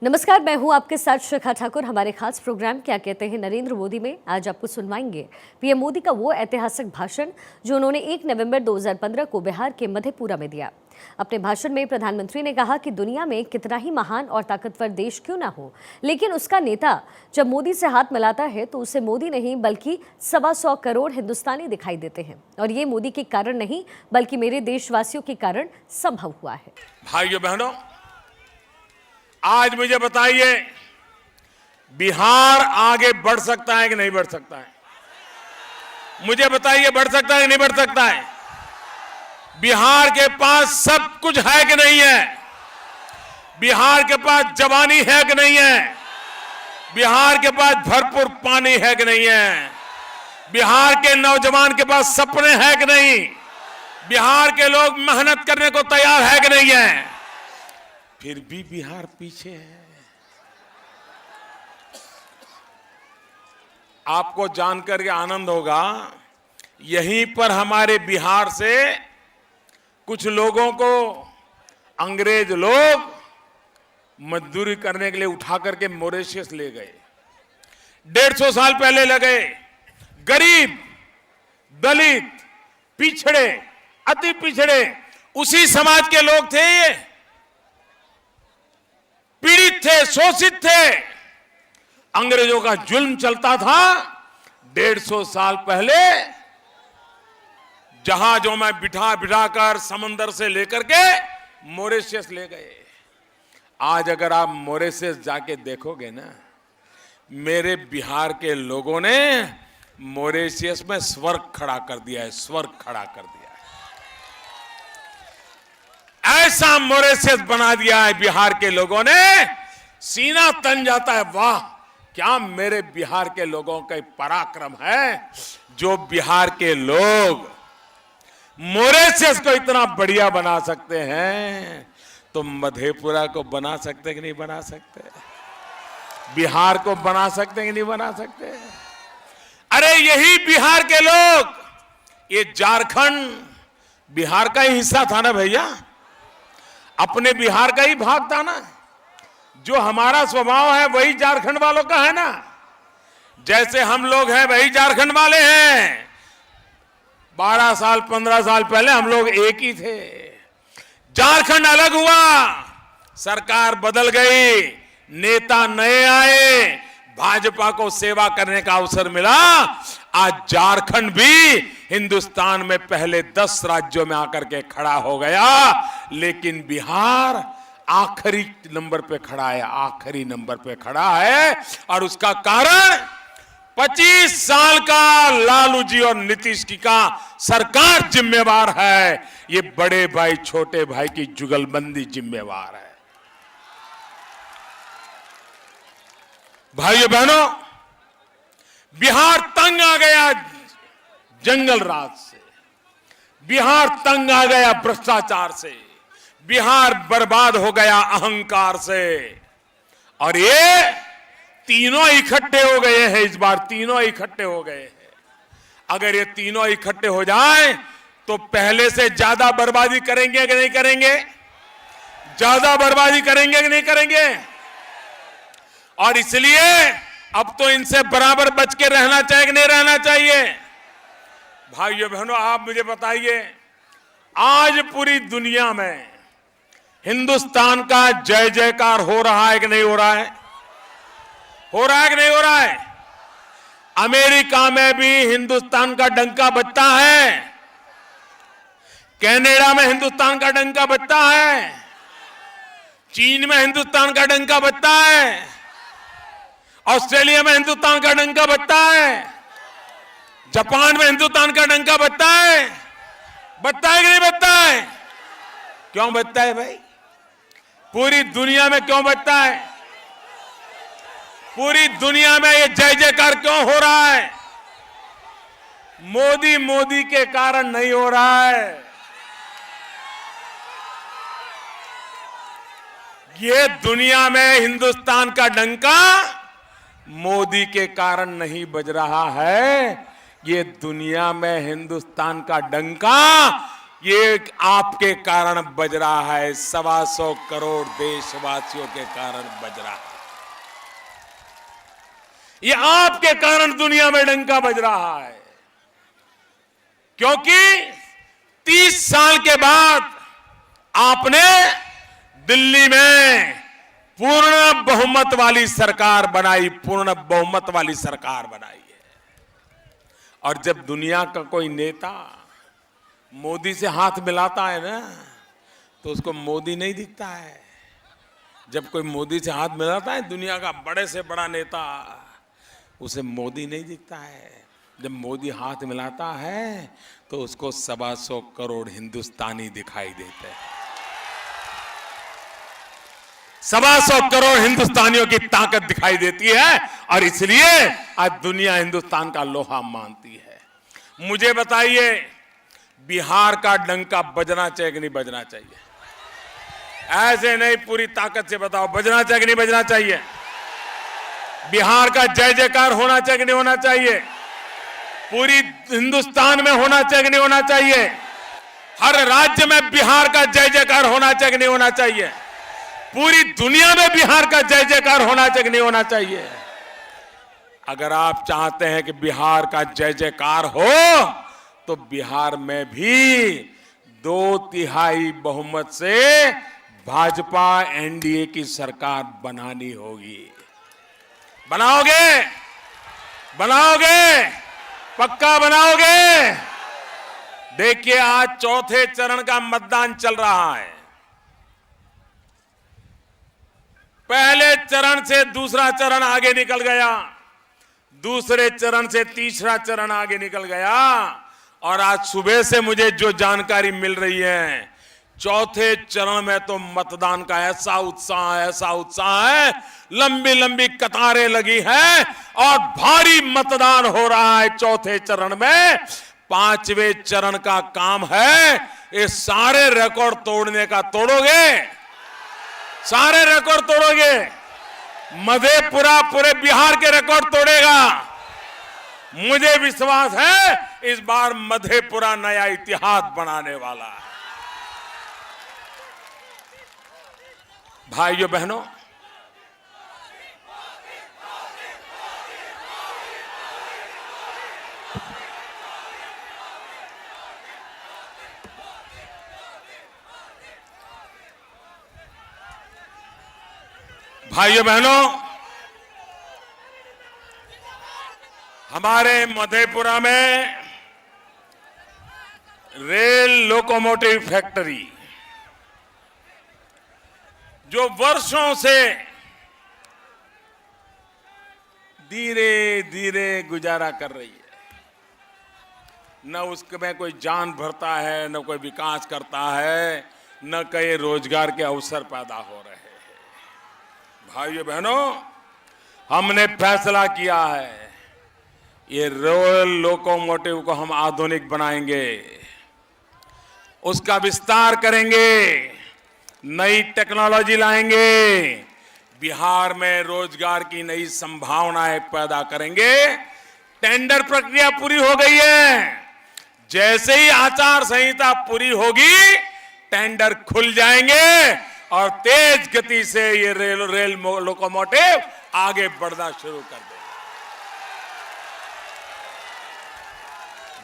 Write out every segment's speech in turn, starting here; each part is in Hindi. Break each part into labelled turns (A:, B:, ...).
A: नमस्कार, मैं हूं आपके साथ शिखा ठाकुर। हमारे खास प्रोग्राम क्या कहते हैं नरेंद्र मोदी में आज आपको सुनवाएंगे पीएम मोदी का वो ऐतिहासिक भाषण जो उन्होंने 1 नवंबर 2015 को बिहार के मधेपुरा में दिया। अपने भाषण में प्रधानमंत्री ने कहा कि दुनिया में कितना ही महान और ताकतवर देश क्यों ना हो, लेकिन उसका नेता जब मोदी से हाथ मिलाता है तो उसे मोदी नहीं बल्कि 125 करोड़ हिंदुस्तानी दिखाई देते हैं। और ये मोदी के कारण नहीं बल्कि मेरे देशवासियों के कारण संभव हुआ है।
B: भाइयों बहनों, आज मुझे बताइए, बिहार आगे बढ़ सकता है कि नहीं बढ़ सकता है? मुझे बताइए, बढ़ सकता है कि नहीं बढ़ सकता है? बिहार के पास सब कुछ है कि नहीं है? बिहार के पास जवानी है कि नहीं है? बिहार के पास भरपूर पानी है कि नहीं है? बिहार के नौजवान के पास सपने हैं कि नहीं? बिहार के लोग मेहनत करने को तैयार है कि नहीं है? फिर भी बिहार पीछे है। आपको जानकर के आनंद होगा, यहीं पर हमारे बिहार से कुछ लोगों को अंग्रेज लोग मजदूरी करने के लिए उठा करके मॉरिशस ले गए। 150 साल पहले लगे। गरीब, दलित, पिछड़े, अति पिछड़े उसी समाज के लोग थे। ये पीड़ित थे, शोषित थे। अंग्रेजों का जुल्म चलता था। 150 साल पहले जहाजों में बिठा बिठाकर समंदर से लेकर के मॉरिशस ले गए। आज अगर आप मॉरिशस जाके देखोगे ना, मेरे बिहार के लोगों ने मॉरिशस में स्वर्ग खड़ा कर दिया है, स्वर्ग खड़ा कर दिया है। ऐसा मॉरिशस बना दिया है बिहार के लोगों ने, सीना तन जाता है। वाह, क्या मेरे बिहार के लोगों का पराक्रम है, जो बिहार के लोग मॉरिशस को इतना बढ़िया बना सकते हैं, तो मधेपुरा को बना सकते कि नहीं बना सकते? बिहार को बना सकते कि नहीं बना सकते? अरे यही बिहार के लोग, ये झारखंड बिहार का ही हिस्सा था ना भैया, अपने बिहार का ही भाग था ना। जो हमारा स्वभाव है वही झारखंड वालों का है ना। जैसे हम लोग हैं वही झारखंड वाले हैं। 12 साल 15 साल पहले हम लोग एक ही थे। झारखंड अलग हुआ, सरकार बदल गई, नेता नए आए, भाजपा को सेवा करने का अवसर मिला। आज झारखंड भी हिंदुस्तान में पहले 10 राज्यों में आकर के खड़ा हो गया, लेकिन बिहार आखिरी नंबर पे खड़ा है, आखिरी नंबर पे खड़ा है। और उसका कारण 25 साल का लालू जी और नीतीश जी का सरकार जिम्मेवार है। ये बड़े भाई छोटे भाई की जुगलबंदी जिम्मेवार है। भाइयों बहनों, बिहार तंग आ गया जंगल राज से, बिहार तंग आ गया भ्रष्टाचार से, बिहार बर्बाद हो गया अहंकार से। और ये तीनों इकट्ठे हो गए हैं इस बार, तीनों इकट्ठे हो गए हैं। अगर ये तीनों इकट्ठे हो जाए तो पहले से ज्यादा बर्बादी करेंगे कि नहीं करेंगे? ज्यादा बर्बादी करेंगे कि नहीं करेंगे? और इसलिए अब तो इनसे बराबर बच के रहना चाहिए कि नहीं रहना चाहिए? भाइयों बहनों, आप मुझे बताइए, आज पूरी दुनिया में हिंदुस्तान का जय जयकार हो रहा है कि नहीं हो रहा है? हो रहा है कि नहीं हो रहा है? अमेरिका में भी हिंदुस्तान का डंका बजता है, कनाडा में हिंदुस्तान का डंका बजता है, चीन में हिंदुस्तान का डंका बजता है, ऑस्ट्रेलिया में हिंदुस्तान का डंका बजता है, जापान में हिंदुस्तान का डंका बजता है। बजता है कि नहीं बजता है? क्यों बजता है भाई? पूरी दुनिया में क्यों बजता है? पूरी दुनिया में ये जय जयकार क्यों हो रहा है? मोदी मोदी के कारण नहीं हो रहा है। ये दुनिया में हिंदुस्तान का डंका मोदी के कारण नहीं बज रहा है। ये दुनिया में हिंदुस्तान का डंका ये आपके कारण बज रहा है, 125 करोड़ देशवासियों के कारण बज रहा है। ये आपके कारण दुनिया में डंका बज रहा है, क्योंकि 30 साल के बाद आपने दिल्ली में पूर्ण बहुमत वाली सरकार बनाई, पूर्ण बहुमत वाली सरकार बनाई है। और जब दुनिया का कोई नेता मोदी से हाथ मिलाता है ना, तो उसको मोदी नहीं दिखता है। जब कोई मोदी से हाथ मिलाता है, दुनिया का बड़े से बड़ा नेता, उसे मोदी नहीं दिखता है। जब मोदी हाथ मिलाता है तो उसको 125 करोड़ हिंदुस्तानी दिखाई देते हैं। 125 करोड़ हिंदुस्तानियों की ताकत दिखाई देती है, और इसलिए आज दुनिया हिंदुस्तान का लोहा मानती है। मुझे बताइए, बिहार का डंका बजना चाहिए कि नहीं बजना चाहिए? ऐसे नहीं, पूरी ताकत से बताओ, बजना चाहिए कि नहीं बजना चाहिए? बिहार का जय जयकार होना चाहिए कि नहीं होना चाहिए? पूरी हिंदुस्तान में होना चाहिए कि नहीं होना चाहिए? हर राज्य में बिहार का जय जयकार होना चाहिए कि नहीं होना चाहिए? पूरी दुनिया में बिहार का जय जयकार होना चाहिए कि नहीं होना चाहिए? अगर आप चाहते हैं कि बिहार का जय जयकार हो, तो बिहार में भी 2/3 बहुमत से भाजपा एनडीए की सरकार बनानी होगी। बनाओगे? बनाओगे? पक्का बनाओगे? देखिए, आज चौथे चरण का मतदान चल रहा है। पहले चरण से दूसरा चरण आगे निकल गया, दूसरे चरण से तीसरा चरण आगे निकल गया, और आज सुबह से मुझे जो जानकारी मिल रही है, चौथे चरण में तो मतदान का ऐसा उत्साह है, लंबी लंबी कतारें लगी हैं और भारी मतदान हो रहा है चौथे चरण में। 5वें चरण का काम है, ये सारे रिकॉर्ड तोड़ने का। तोड़ोगे? सारे रिकॉर्ड तोड़ोगे? मधेपुरा पूरे बिहार के रिकॉर्ड तोड़ेगा। मुझे विश्वास है, इस बार मधेपुरा नया इतिहास बनाने वाला है। भाइयों बहनों, भाइयों बहनों, हमारे मधेपुरा में रेल लोकोमोटिव फैक्ट्री जो वर्षों से धीरे धीरे गुजारा कर रही है, न उसमें कोई जान भरता है, न कोई विकास करता है, न कई रोजगार के अवसर पैदा हो रहे हैं। भाइयों बहनों, हमने फैसला किया है, ये रेल लोकोमोटिव को हम आधुनिक बनाएंगे, उसका विस्तार करेंगे, नई टेक्नोलॉजी लाएंगे, बिहार में रोजगार की नई संभावनाएं पैदा करेंगे। टेंडर प्रक्रिया पूरी हो गई है, जैसे ही आचार संहिता पूरी होगी, टेंडर खुल जाएंगे और तेज गति से ये रेल लोकोमोटिव आगे बढ़ना शुरू कर देंगे।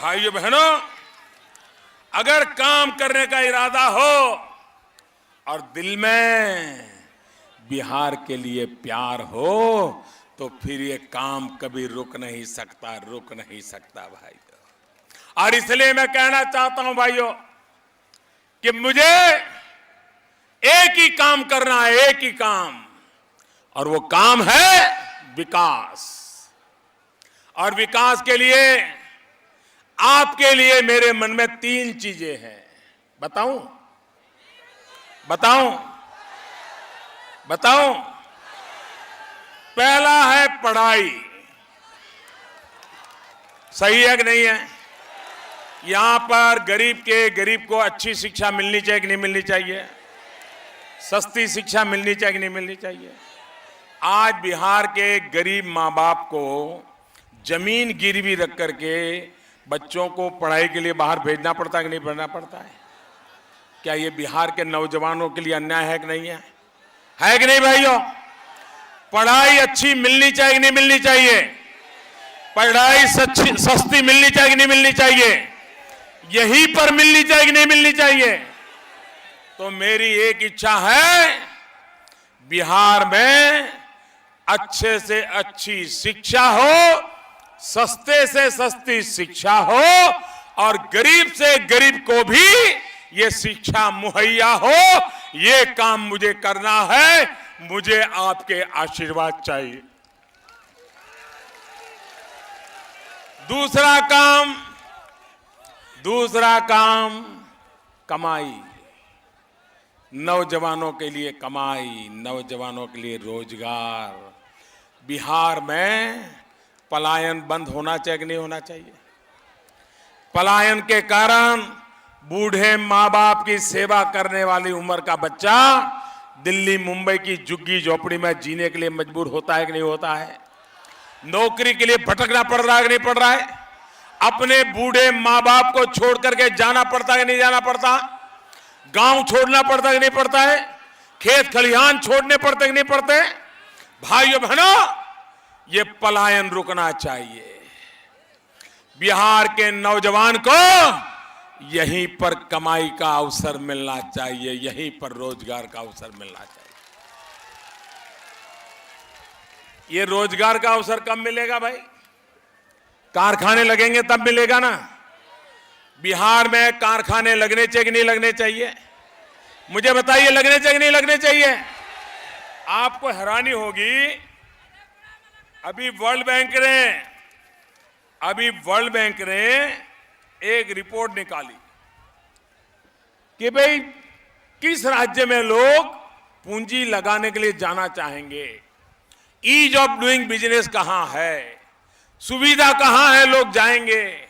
B: भाइयों बहनों, अगर काम करने का इरादा हो और दिल में बिहार के लिए प्यार हो, तो फिर ये काम कभी रुक नहीं सकता भाइयों। और इसलिए मैं कहना चाहता हूं भाइयों कि मुझे एक ही काम करना है, एक ही काम, और वो काम है विकास। और विकास के लिए, आपके लिए मेरे मन में 3 चीजें हैं। बताऊं? पहला है पढ़ाई। सही है कि नहीं है? यहां पर गरीब को अच्छी शिक्षा मिलनी चाहिए कि नहीं मिलनी चाहिए? सस्ती शिक्षा मिलनी चाहिए कि नहीं मिलनी चाहिए? आज बिहार के गरीब माँ बाप को जमीन गिरवी रख करके बच्चों को पढ़ाई के लिए बाहर भेजना पड़ता है कि नहीं भेजना पड़ता है? क्या ये बिहार के नौजवानों के लिए अन्याय है कि नहीं है? है कि नहीं भाइयों? पढ़ाई अच्छी मिलनी चाहिए कि नहीं मिलनी चाहिए? पढ़ाई सस्ती मिलनी चाहिए कि नहीं मिलनी चाहिए? यहीं पर मिलनी चाहिए कि नहीं मिलनी चाहिए? तो मेरी एक इच्छा है, बिहार में अच्छे से अच्छी शिक्षा हो, सस्ते से सस्ती शिक्षा हो और गरीब से गरीब को भी ये शिक्षा मुहैया हो। ये काम मुझे करना है, मुझे आपके आशीर्वाद चाहिए। दूसरा काम कमाई, नौजवानों के लिए कमाई, नौजवानों के लिए रोजगार। बिहार में पलायन बंद होना चाहिए कि नहीं होना चाहिए? पलायन के कारण बूढ़े माँ बाप की सेवा करने वाली उम्र का बच्चा दिल्ली मुंबई की झुग्गी झोपड़ी में जीने के लिए मजबूर होता है कि नहीं होता है? नौकरी के लिए भटकना पड़ रहा है कि नहीं पड़ रहा है? अपने बूढ़े माँ बाप को छोड़ करके जाना पड़ता है कि नहीं जाना पड़ता? गांव छोड़ना पड़ता है कि नहीं पड़ता है? खेत खलिहान छोड़ने पड़ते कि नहीं पड़ते? भाइयों बहनों, ये पलायन रुकना चाहिए। बिहार के नौजवान को यहीं पर कमाई का अवसर मिलना चाहिए, यहीं पर रोजगार का अवसर मिलना चाहिए। ये रोजगार का अवसर कब मिलेगा भाई? कारखाने लगेंगे तब मिलेगा ना। बिहार में कारखाने लगने चाहिए कि नहीं लगने चाहिए? मुझे बताइए, लगने चाहिए कि नहीं लगने चाहिए? आपको हैरानी होगी, अभी वर्ल्ड बैंक ने एक रिपोर्ट निकाली कि भाई किस राज्य में लोग पूंजी लगाने के लिए जाना चाहेंगे, ईज ऑफ डूइंग बिजनेस कहां है, सुविधा कहां है, लोग जाएंगे।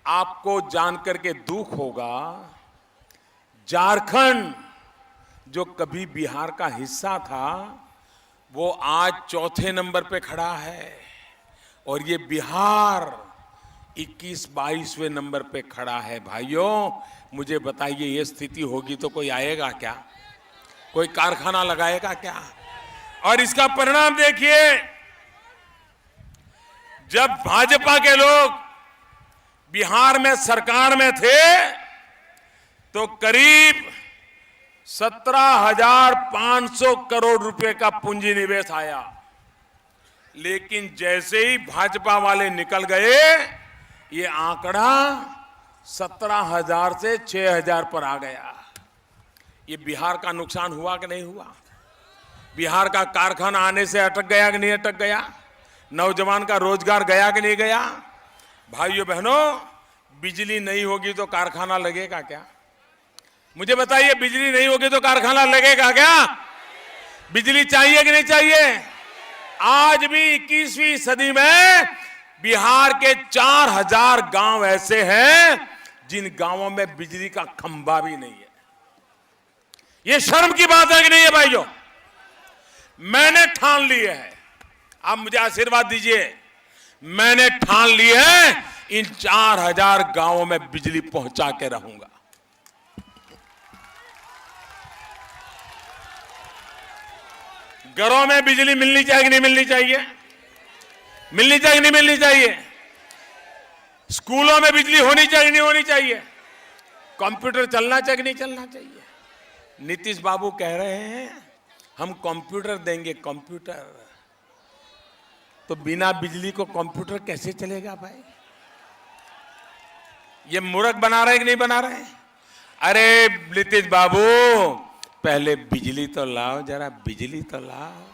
B: आपको जानकर के दुख होगा, झारखंड जो कभी बिहार का हिस्सा था वो आज चौथे नंबर पे खड़ा है और ये बिहार 21-22वें नंबर पे खड़ा है। भाइयों मुझे बताइए, ये स्थिति होगी तो कोई आएगा क्या? कोई कारखाना लगाएगा क्या? और इसका परिणाम देखिए, जब भाजपा के लोग बिहार में सरकार में थे तो करीब 17,500 करोड़ रुपए का पूंजी निवेश आया, लेकिन जैसे ही भाजपा वाले निकल गए ये आंकड़ा 17,000 से 6,000 पर आ गया। ये बिहार का नुकसान हुआ कि नहीं हुआ? बिहार का कारखाना आने से अटक गया कि नहीं अटक गया? नौजवान का रोजगार गया कि नहीं गया? भाइयों बहनों, बिजली नहीं होगी तो कारखाना लगेगा क्या? मुझे बताइए, बिजली नहीं होगी तो कारखाना लगेगा क्या? बिजली चाहिए कि नहीं चाहिए? आज भी 21वीं सदी में बिहार के 4,000 गांव ऐसे हैं जिन गांवों में बिजली का खंभा भी नहीं है। ये शर्म की बात है कि नहीं है भाइयों? मैंने ठान ली है, आप मुझे आशीर्वाद दीजिए, मैंने ठान ली है इन 4,000 गांवों में बिजली पहुंचा के रहूंगा। घरों में बिजली मिलनी चाहिए कि नहीं मिलनी चाहिए? मिलनी चाहिए कि नहीं मिलनी चाहिए? स्कूलों में बिजली होनी चाहिए नहीं होनी चाहिए? कंप्यूटर चलना चाहिए कि नहीं चलना चाहिए? नीतीश बाबू कह रहे हैं हम कंप्यूटर देंगे, कंप्यूटर। तो बिना बिजली को कंप्यूटर कैसे चलेगा भाई? ये मूर्ख बना रहे कि नहीं बना रहे? अरे नीतीश बाबू, पहले बिजली तो लाओ, जरा बिजली तो लाओ।